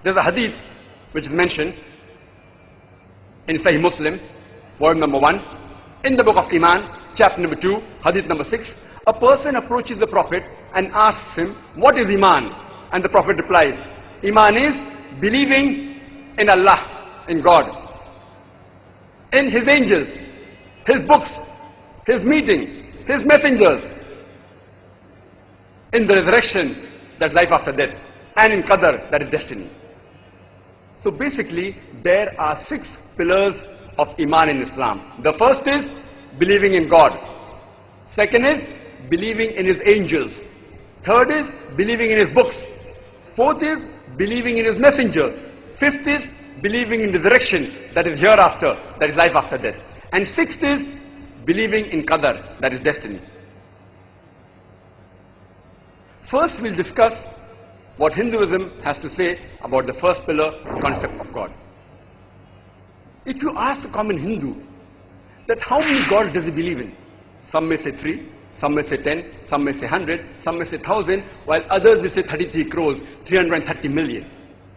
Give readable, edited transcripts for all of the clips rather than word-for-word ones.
There's a hadith which is mentioned in Sahih Muslim, volume number 1, in the book of Iman, chapter number 2, hadith number 6. A person approaches the Prophet and asks him, what is Iman? And the Prophet replies, Iman is believing in Allah, in God, in His angels, His books, His meeting, His messengers, in the resurrection, that life after death, and in Qadar, that is destiny. So basically, there are 6 pillars of Iman in Islam. The first is believing in God. Second is believing in His angels. Third is believing in His books. Fourth is believing in His messengers. Fifth is believing in resurrection, that is hereafter, that is life after death. And sixth is believing in Qadar, that is destiny. First we'll discuss what Hinduism has to say about the first pillar, concept of God. If you ask a common Hindu that how many gods does he believe in? Some may say 3, some may say 10, some may say 100, some may say 1,000, while others will say 33 crores, 330 million.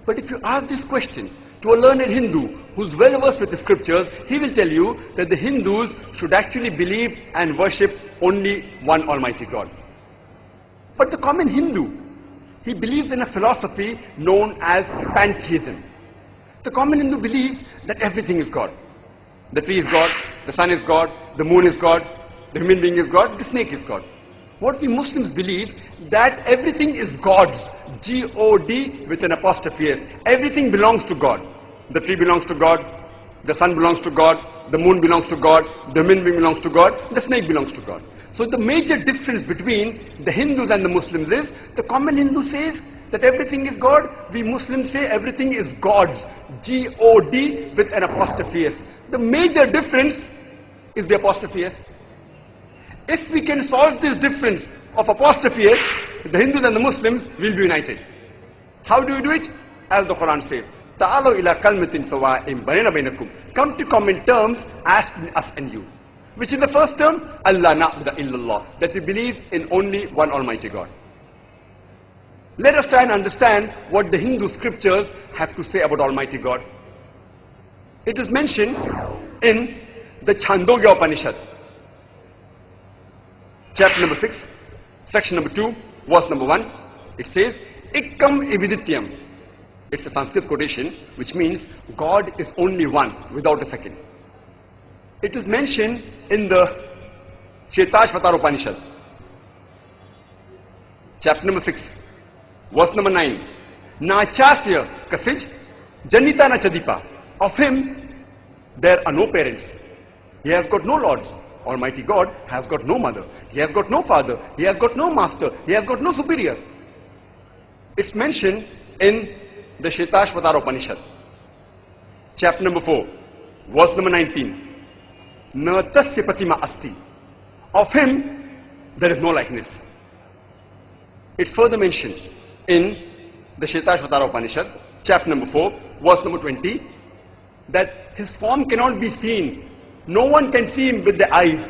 But if you ask this question to a learned Hindu who's well versed with the scriptures, he will tell you that the Hindus should actually believe and worship only one Almighty God. But the common Hindu, he believes in a philosophy known as pantheism. The common Hindu believes that everything is God. The tree is God, the sun is God, the moon is God, the human being is God, the snake is God. What we Muslims believe, that everything is God's, G-O-D with an apostrophe S. Everything belongs to God. The tree belongs to God, the sun belongs to God, the moon belongs to God, the human being belongs to God, the snake belongs to God. So the major difference between the Hindus and the Muslims is, the common Hindu says that everything is God, we Muslims say everything is God's, G-O-D with an apostrophe S. The major difference is the apostrophe S. If we can solve this difference of apostrophe S, the Hindus and the Muslims will be united. How do we do it? As the Quran says, "Ta'alu ila kalmatin sawa'in bainana bainakum." Come to common terms as between us and you. Which is the first term? Allah na'budu illallah. That we believe in only one Almighty God. Let us try and understand what the Hindu scriptures have to say about Almighty God. It is mentioned in the Chandogya Upanishad, chapter number 6, section number 2, verse number 1. It says, Ikkam evidityam. It's a Sanskrit quotation, which means God is only one, without a second. It is mentioned in the Chetashvatara Upanishad, chapter number 6, verse number 9. Nachasya kasij janita na chadipa. Of him there are no parents. He has got no lords. Almighty God has got no mother. He has got no father. He has got no master. He has got no superior. It's mentioned in the Shetashvatara Upanishad, chapter number 4, verse number 19. Na tasya pratima asti. Of him there is no likeness. It's further mentioned in the Shetashvatara Upanishad, chapter number 4, verse number 20, that his form cannot be seen. No one can see him with the eyes.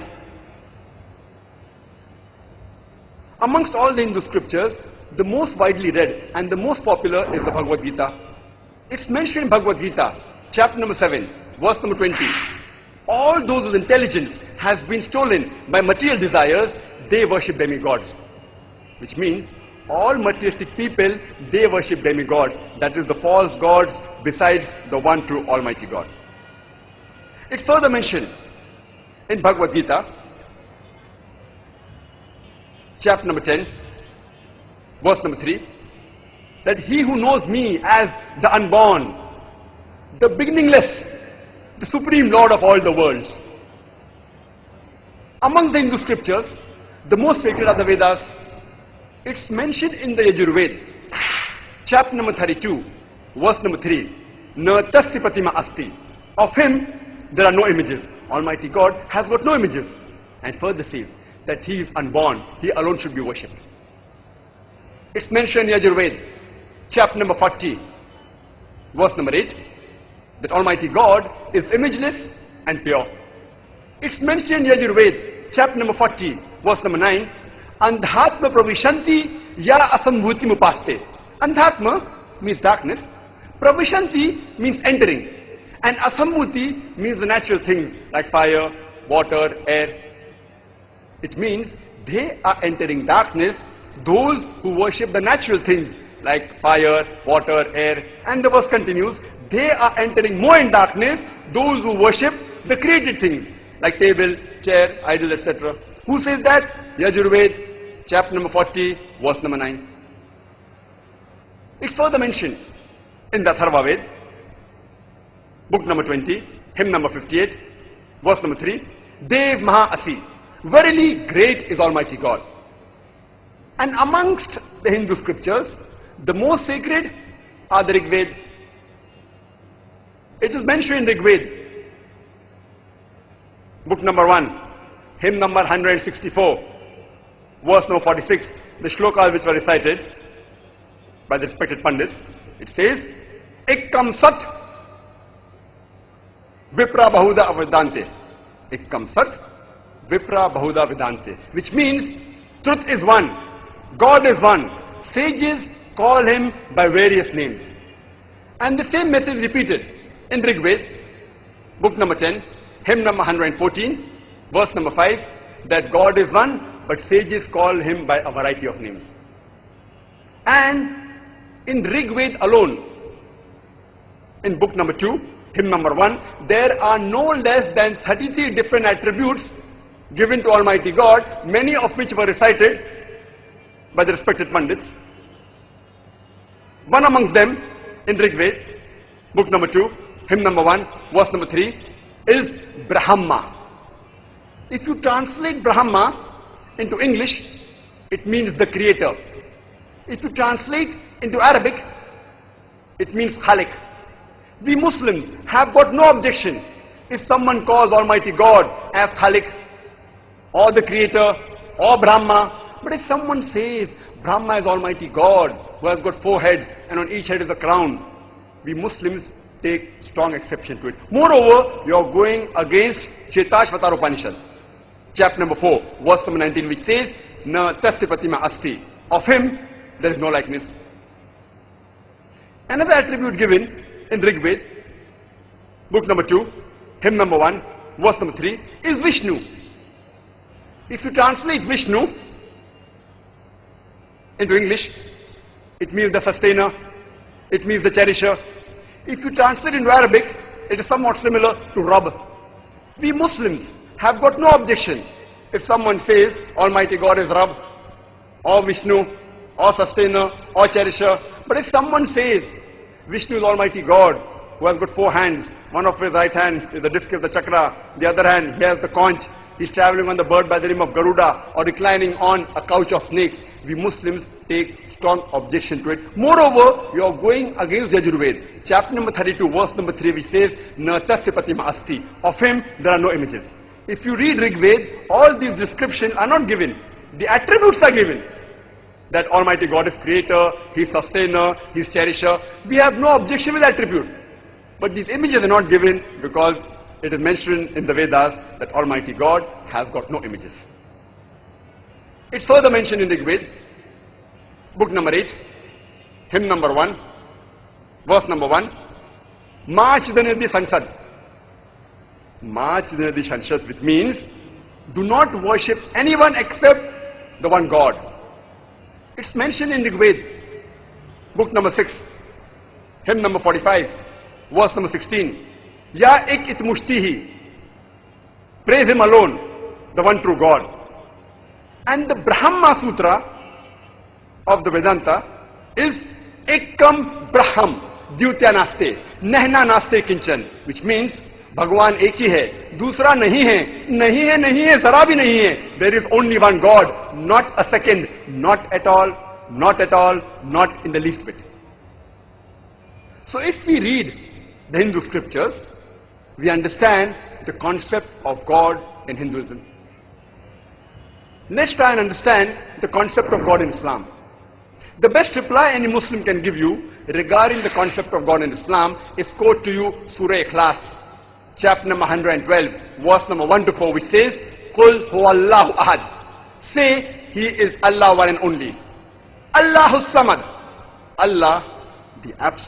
Amongst all the Hindu scriptures, the most widely read and the most popular is the Bhagavad Gita. It's mentioned in Bhagavad Gita, chapter number 7, verse number 20. All those whose intelligence has been stolen by material desires, they worship demigods. Which means, all materialistic people, they worship demigods. That is the false gods besides the one true Almighty God. It's further mentioned in Bhagavad Gita, chapter number 10, verse number 3, that he who knows me as the unborn, the beginningless, the supreme Lord of all the worlds. Among the Hindu scriptures, the most sacred are the Vedas. It's mentioned in the Yajurveda, chapter number 32, verse number 3. Na tasya pratima asti. Of him there are no images. Almighty God has got no images. And further says that he is unborn. He alone should be worshipped. It's mentioned in Yajurveda, chapter number 40, verse number 8, that Almighty God is imageless and pure. It's mentioned in Yajurveda, chapter number 40, verse number 9, Andhatma pravishanti ya asambhuti mupaste. Andhatma means darkness. Pravishanti means entering, and asammuti means the natural things like fire, water, air. It means they are entering darkness, those who worship the natural things like fire, water, air. And the verse continues, they are entering more in darkness, those who worship the created things like table, chair, idol, etc. Who says that? Yajurved, chapter number 40, verse number 9. It's further mentioned in the Atharva Ved, book number 20, hymn number 58, verse number 3. Dev Maha Asi, verily great is Almighty God. And amongst the Hindu scriptures, the most sacred are the Rig Ved. It is mentioned in Rig Ved, book number 1, hymn number 164, verse number 46, the shlokas which were recited by the respected Pandits. It says, Ekkam Sat Vipra Bahuda Vedante. Ekkam Sat Vipra Bahuda Vedante. Which means, truth is one, God is one. Sages call him by various names. And the same message repeated in Rig Ved, book number 10, hymn number 114, verse number 5, that God is one, but sages call him by a variety of names. And in Rig Ved alone, in book number 2, hymn number 1, there are no less than 33 different attributes given to Almighty God, many of which were recited by the respected Pandits. One amongst them, in Rig Ved, book number 2, hymn number 1, verse number 3, is Brahma. If you translate Brahma into English, it means the creator. If you translate into Arabic, it means Khalik. We Muslims have got no objection if someone calls Almighty God as Khalik, or the creator, or Brahma. But if someone says Brahma is Almighty God, who has got 4 heads and on each head is a crown, we Muslims take strong exception to it. Moreover, you are going against Chetashvatar Upanishad, chapter number 4, verse number 19, which says, Na tasya pratima asti. Of him, there is no likeness. Another attribute given in Rig Ved, book number 2, hymn number 1, verse number 3, is Vishnu. If you translate Vishnu into English, it means the sustainer, it means the cherisher. If you translate into Arabic, it is somewhat similar to Rabb. We Muslims have got no objection if someone says Almighty God is Rabb, or Vishnu, or sustainer, or cherisher. But if someone says Vishnu is Almighty God, who has got 4 hands, one of his right hand is the disc of the chakra, the other hand he has the conch, he's traveling on the bird by the name of Garuda, or reclining on a couch of snakes, we Muslims take strong objection to it. Moreover, you are going against Yajurved, chapter number 32, verse number 3, which says, Na tasya pratima asti. Of him, there are no images. If you read Rig Ved, all these descriptions are not given. The attributes are given. That Almighty God is creator, He is sustainer, He is cherisher. We have no objection with attribute. But these images are not given because it is mentioned in the Vedas that Almighty God has got no images. It's further mentioned in Rig Ved, book number 8, hymn number 1, verse number 1, Mach Danadi Sansad. Mach Danadi Sansad, which means do not worship anyone except the one God. It's mentioned in Rig Ved, book number 6, hymn number 45, verse number 16, Ya ek it mushtihi. Praise Him alone, the one true God. And the Brahma Sutra of the Vedanta is Ekam Braham Dyutya Naste, Nehna Naste Kinchan, which means Bhagwan ek hi hai, dusra nahi hai, nahi hai, nahi hai, zara bhi nahi hai. There is only one God, not a second, not at all, not at all, not in the least bit. So if we read the Hindu scriptures, we understand the concept of God in Hinduism. Let's try and understand the concept of God in Islam. The best reply any Muslim can give you regarding the concept of God in Islam is quote to you Surah Ikhlas, chapter number 112, verse number 1 to 4, which says, Qul huwallahu ahad. Say, He is Allah one and only. Allahus samad. Allah, the absolute.